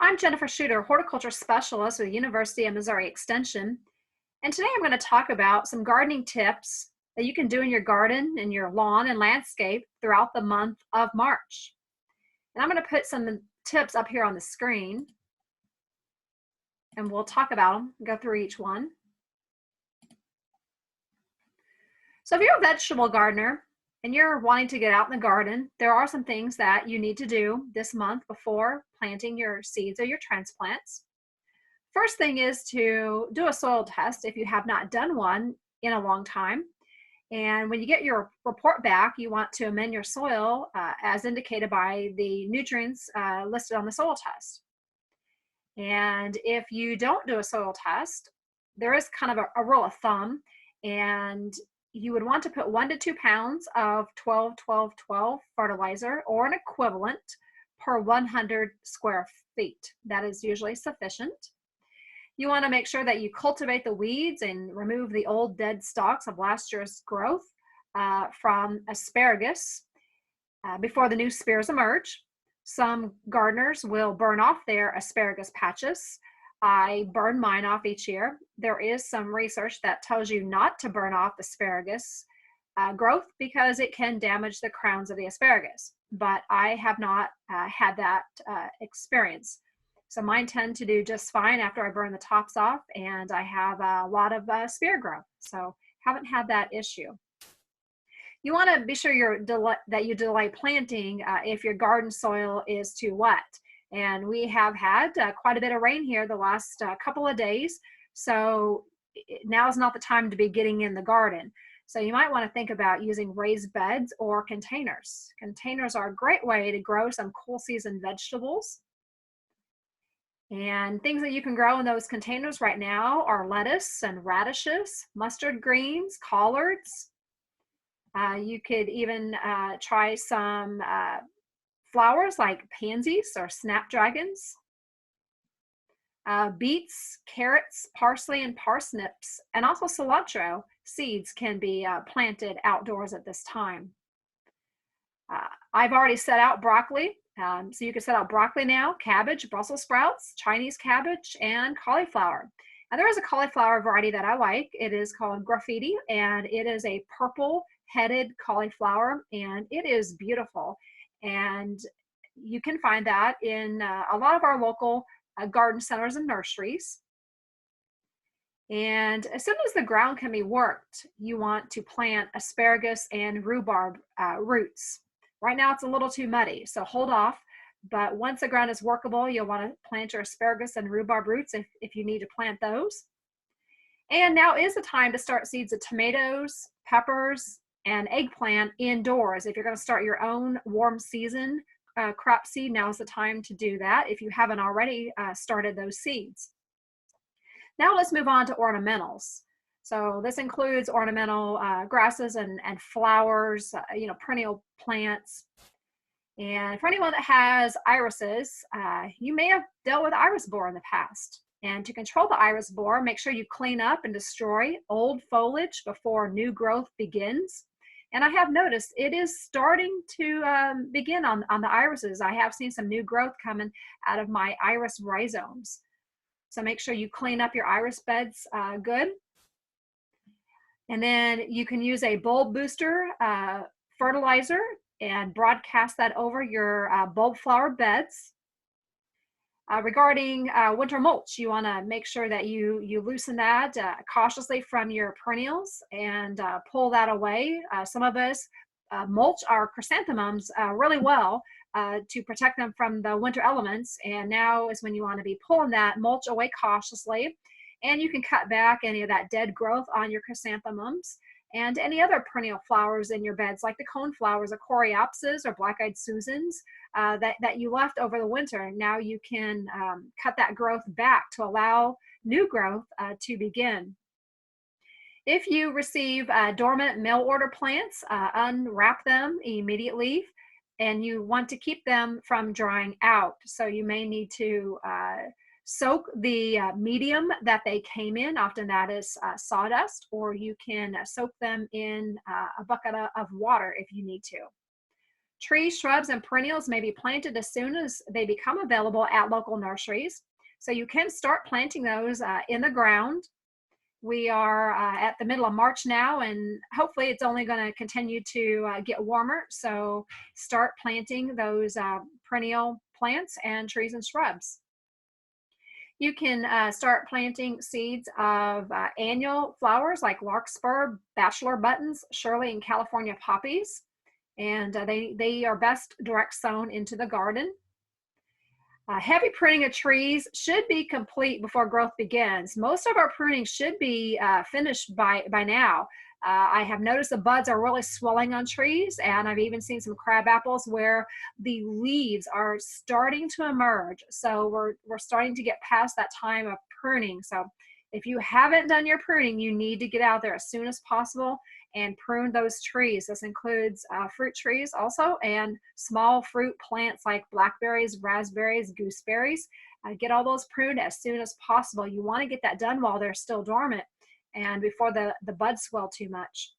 I'm Jennifer Schutter, horticulture specialist with the University of Missouri Extension. And today I'm going to talk about some gardening tips that you can do in your garden, in your lawn and landscape throughout the month of March. And I'm going to put some tips up here on the screen and we'll talk about them, go through each one. So if you're a vegetable gardener and you're wanting to get out in the garden, there are some things that you need to do this month before planting your seeds or your transplants. First thing is to do a soil test if you have not done one in a long time. And when you get your report back, you want to amend your soil as indicated by the nutrients listed on the soil test. And if you don't do a soil test, there is kind of a rule of thumb, and you would want to put 1 to 2 pounds of 12-12-12 fertilizer or an equivalent per 100 square feet. That is usually sufficient. You want to make sure that you cultivate the weeds and remove the old dead stalks of last year's growth from asparagus before the new spears emerge. Some gardeners will burn off their asparagus patches. I burn mine off each year. There is some research that tells you not to burn off asparagus growth because it can damage the crowns of the asparagus, but I have not had that experience. So mine tend to do just fine after I burn the tops off, and I have a lot of spear growth, so haven't had that issue. You want to be sure that you delay planting if your garden soil is too wet. And we have had quite a bit of rain here the last couple of days, so now is not the time to be getting in the garden. So you might want to think about using raised beds or containers. Containers are a great way to grow some cool season vegetables. And things that you can grow in those containers right now are lettuce and radishes, mustard greens, collards. You could even try some flowers like pansies or snapdragons, beets, carrots, parsley, and parsnips, and also cilantro seeds can be planted outdoors at this time. I've already set out broccoli, so you can set out broccoli now, cabbage, Brussels sprouts, Chinese cabbage, and cauliflower. Now there is a cauliflower variety that I like. It is called Graffiti, and it is a purple-headed cauliflower, and it is beautiful. And you can find that in a lot of our local garden centers and nurseries. And as soon as the ground can be worked, you want to plant asparagus and rhubarb roots. Right now it's a little too muddy, so hold off. But once the ground is workable, you'll want to plant your asparagus and rhubarb roots if you need to plant those. And now is the time to start seeds of tomatoes, peppers, and eggplant indoors. If you're going to start your own warm season crop seed, now is the time to do that if you haven't already started those seeds. Now let's move on to ornamentals. So this includes ornamental grasses and flowers, perennial plants. And for anyone that has irises, you may have dealt with iris borer in the past. And to control the iris borer, make sure you clean up and destroy old foliage before new growth begins. And I have noticed it is starting to begin on the irises. I have seen some new growth coming out of my iris rhizomes. So make sure you clean up your iris beds good. And then you can use a bulb booster fertilizer and broadcast that over your bulb flower beds. Regarding winter mulch, you want to make sure that you loosen that cautiously from your perennials and pull that away. Some of us mulch our chrysanthemums really well to protect them from the winter elements, and now is when you want to be pulling that mulch away cautiously. And you can cut back any of that dead growth on your chrysanthemums and any other perennial flowers in your beds, like the cone flowers or coreopsis or black-eyed Susans that you left over the winter. Now you can cut that growth back to allow new growth to begin. If you receive dormant mail order plants, unwrap them immediately, and you want to keep them from drying out. So you may need to soak the medium that they came in, often that is sawdust, or you can soak them in a bucket of water if you need to. Trees, shrubs, and perennials may be planted as soon as they become available at local nurseries. So you can start planting those in the ground. We are at the middle of March now, and hopefully it's only going to continue to get warmer. So start planting those perennial plants and trees and shrubs. You can start planting seeds of annual flowers like larkspur, bachelor buttons, Shirley, and California poppies. And they are best direct sown into the garden. Heavy pruning of trees should be complete before growth begins. Most of our pruning should be finished by now. I have noticed the buds are really swelling on trees, and I've even seen some crab apples where the leaves are starting to emerge. So we're starting to get past that time of pruning. So if you haven't done your pruning, you need to get out there as soon as possible and prune those trees. This includes fruit trees also, and small fruit plants like blackberries, raspberries, gooseberries. Get all those pruned as soon as possible. You want to get that done while they're still dormant and before the buds swell too much.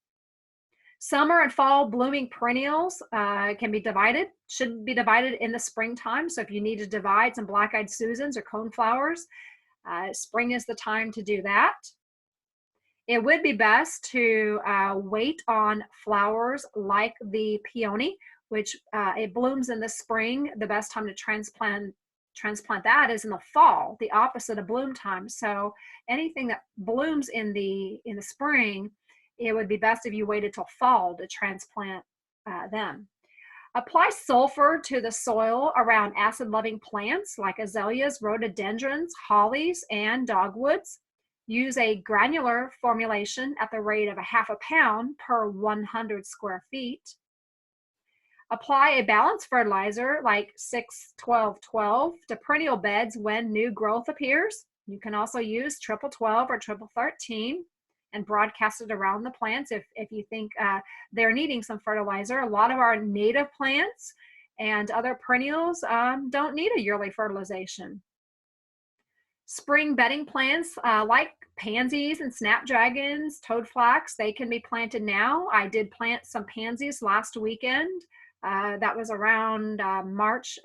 Summer and fall blooming perennials can be divided, should be divided in the springtime. So if you need to divide some black-eyed Susans or coneflowers, spring is the time to do that. It would be best to wait on flowers like the peony, which it blooms in the spring. The best time to transplant that is in the fall, the opposite of bloom time. So anything that blooms in the spring, it would be best if you waited till fall to transplant them. Apply sulfur to the soil around acid-loving plants like azaleas, rhododendrons, hollies, and dogwoods. Use a granular formulation at the rate of 1/2 pound per 100 square feet. Apply a balanced fertilizer like 6-12-12 to perennial beds when new growth appears. You can also use 12-12 or 12-13 and broadcast it around the plants if you think they're needing some fertilizer. A lot of our native plants and other perennials don't need a yearly fertilization. Spring bedding plants like pansies and snapdragons, toadflax, they can be planted now. I did plant some pansies last weekend. That was around March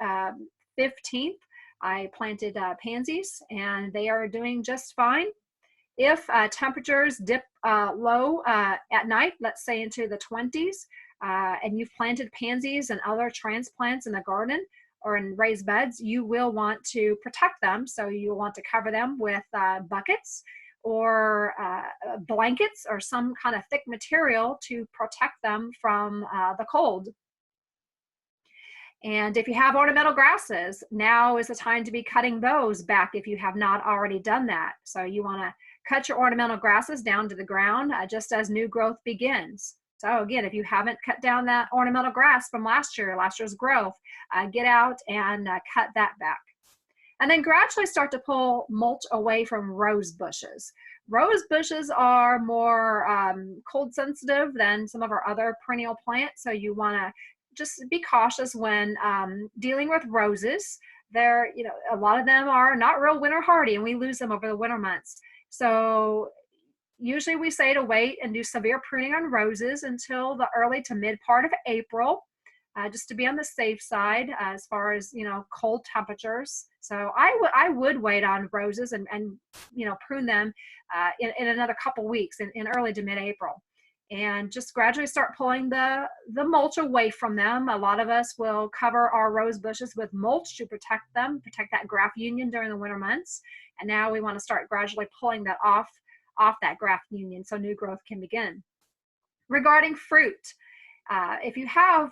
15th. I planted pansies, and they are doing just fine. If temperatures dip low at night, let's say into the 20s, and you've planted pansies and other transplants in the garden or in raised beds, you will want to protect them. So you'll want to cover them with buckets or blankets or some kind of thick material to protect them from the cold. And if you have ornamental grasses, now is the time to be cutting those back if you have not already done that. So you want to cut your ornamental grasses down to the ground just as new growth begins. So again, if you haven't cut down that ornamental grass from last year's growth, get out and cut that back. And then gradually start to pull mulch away from rose bushes. Rose bushes are more cold sensitive than some of our other perennial plants. So you want to just be cautious when dealing with roses. They're, a lot of them are not real winter hardy, and we lose them over the winter months. So usually we say to wait and do severe pruning on roses until the early to mid part of April, just to be on the safe side as far as, cold temperatures. So I would wait on roses and prune them in another couple weeks in early to mid-April. And just gradually start pulling the mulch away from them. A lot of us will cover our rose bushes with mulch to protect them, protect that graft union during the winter months. And now we want to start gradually pulling that off that graft union so new growth can begin. Regarding fruit, if you have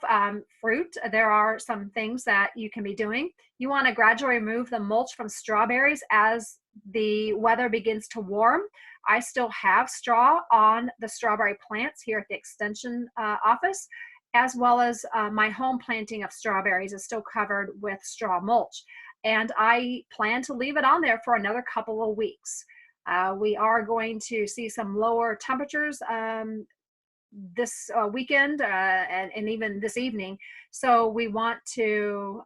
fruit, there are some things that you can be doing. You want to gradually remove the mulch from strawberries as the weather begins to warm. I still have straw on the strawberry plants here at the extension office, as well as my home planting of strawberries is still covered with straw mulch. And I plan to leave it on there for another couple of weeks. We are going to see some lower temperatures this weekend and even this evening. So we want to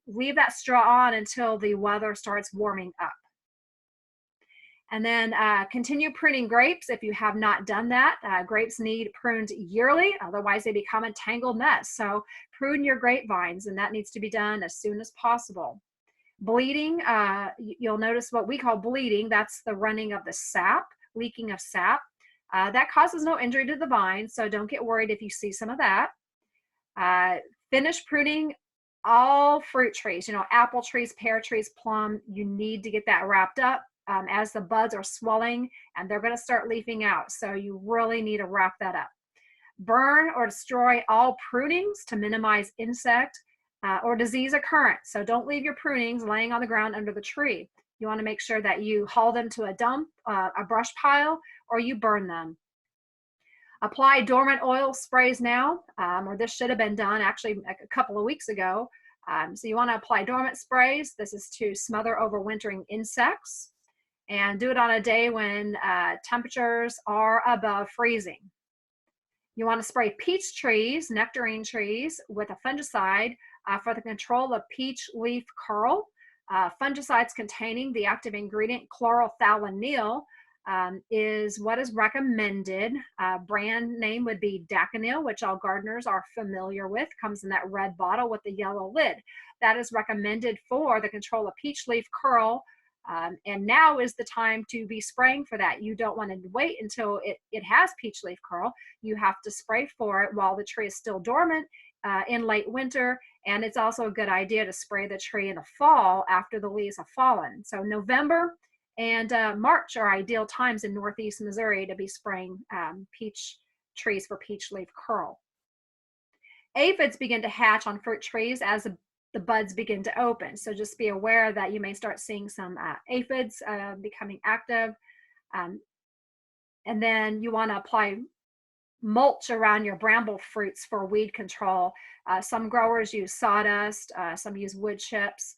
leave that straw on until the weather starts warming up. And then continue pruning grapes if you have not done that. Grapes need pruned yearly, otherwise they become a tangled mess. So prune your grapevines, and that needs to be done as soon as possible. Bleeding, you'll notice what we call bleeding. That's the running of the sap, leaking of sap. That causes no injury to the vine, so don't get worried if you see some of that. Finish pruning all fruit trees, apple trees, pear trees, plum. You need to get that wrapped up as the buds are swelling and they're going to start leafing out. So you really need to wrap that up. Burn or destroy all prunings to minimize insect or disease occurrence. So don't leave your prunings laying on the ground under the tree. You want to make sure that you haul them to a dump, a brush pile, or you burn them. Apply dormant oil sprays now, or this should have been done actually a couple of weeks ago. So you want to apply dormant sprays. This is to smother overwintering insects, and do it on a day when temperatures are above freezing. You want to spray peach trees, nectarine trees, with a fungicide for the control of peach leaf curl. Fungicides containing the active ingredient chlorothalonil is what is recommended. Brand name would be Daconil, which all gardeners are familiar with. Comes in that red bottle with the yellow lid. That is recommended for the control of peach leaf curl. And now is the time to be spraying for that. You don't want to wait until it has peach leaf curl. You have to spray for it while the tree is still dormant in late winter. And it's also a good idea to spray the tree in the fall after the leaves have fallen. So November and March are ideal times in Northeast Missouri to be spraying peach trees for peach leaf curl. Aphids begin to hatch on fruit trees as the buds begin to open. So just be aware that you may start seeing some aphids becoming active. And then you want to apply mulch around your bramble fruits for weed control. Some growers use sawdust, some use wood chips.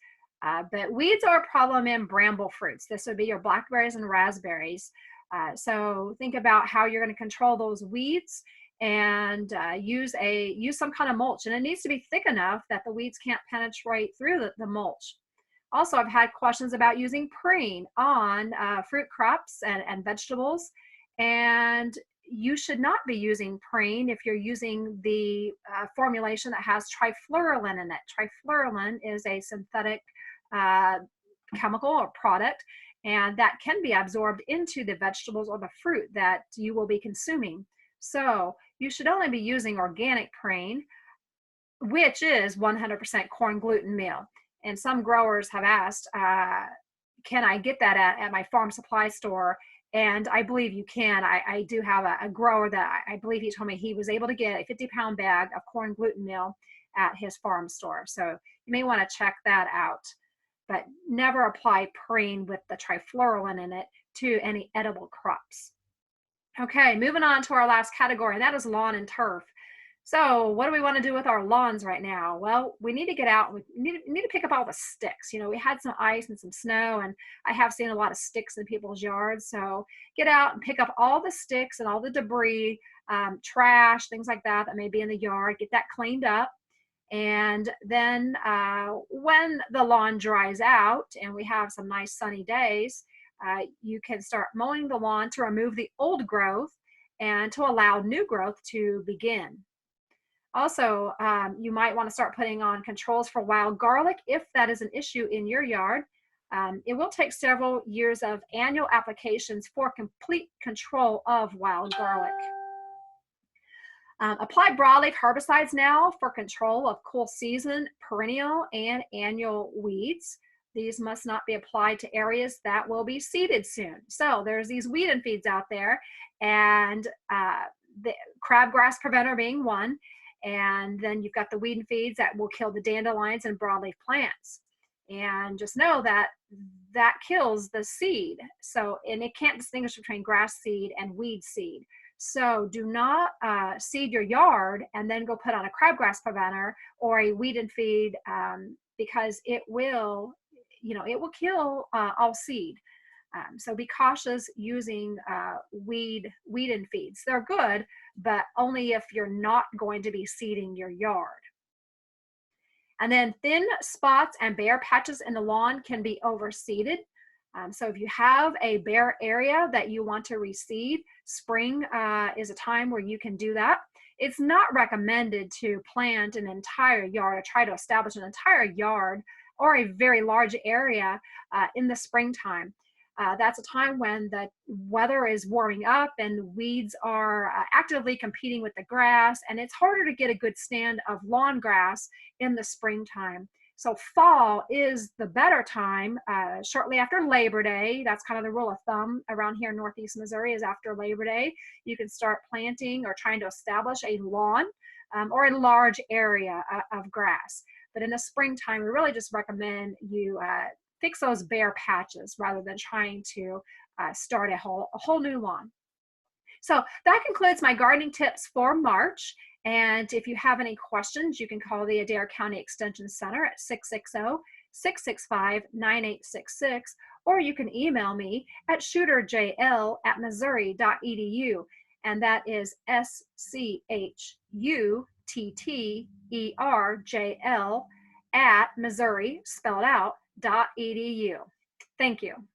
But weeds are a problem in bramble fruits. This would be your blackberries and raspberries. So think about how you're going to control those weeds, and use some kind of mulch. And it needs to be thick enough that the weeds can't penetrate through the mulch. Also, I've had questions about using Preen on fruit crops and vegetables. And you should not be using Preen if you're using the formulation that has trifluralin in it. Trifluralin is a synthetic chemical or product, and that can be absorbed into the vegetables or the fruit that you will be consuming. So you should only be using organic Preen, which is 100% corn gluten meal. And some growers have asked, can I get that at my farm supply store? And I believe you can. I do have a grower that I believe he told me he was able to get a 50-pound bag of corn gluten meal at his farm store. So you may want to check that out. But never apply Preen with the trifluralin in it to any edible crops. Okay, moving on to our last category, and that is lawn and turf. So what do we want to do with our lawns right now? Well, we need to get out. We need to pick up all the sticks. We had some ice and some snow, and I have seen a lot of sticks in people's yards. So get out and pick up all the sticks and all the debris, trash, things like that may be in the yard. Get that cleaned up. And then when the lawn dries out and we have some nice sunny days, you can start mowing the lawn to remove the old growth and to allow new growth to begin. Also, you might want to start putting on controls for wild garlic if that is an issue in your yard. It will take several years of annual applications for complete control of wild garlic. Apply broadleaf herbicides now for control of cool season, perennial, and annual weeds. These must not be applied to areas that will be seeded soon. So there's these weed and feeds out there, and the crabgrass preventer being one. And then you've got the weed and feeds that will kill the dandelions and broadleaf plants. And just know that that kills the seed. So, and it can't distinguish between grass seed and weed seed. So do not seed your yard and then go put on a crabgrass preventer or a weed and feed because it will kill all seed. So be cautious using weed and feeds. They're good, but only if you're not going to be seeding your yard. And then thin spots and bare patches in the lawn can be overseeded. So if you have a bare area that you want to reseed, spring is a time where you can do that. It's not recommended to plant an entire yard or try to establish an entire yard or a very large area in the springtime. That's a time when the weather is warming up and weeds are actively competing with the grass, and it's harder to get a good stand of lawn grass in the springtime. So fall is the better time, shortly after Labor Day. That's kind of the rule of thumb around here in Northeast Missouri, is after Labor Day, you can start planting or trying to establish a lawn or a large area of grass. But in the springtime, we really just recommend you fix those bare patches rather than trying to start a whole new lawn. So that concludes my gardening tips for March. And if you have any questions, you can call the Adair County Extension Center at 660-665-9866, or you can email me at schutterjl@missouri.edu. And that is SCHUTTERJL at Missouri, spelled out, .edu. Thank you.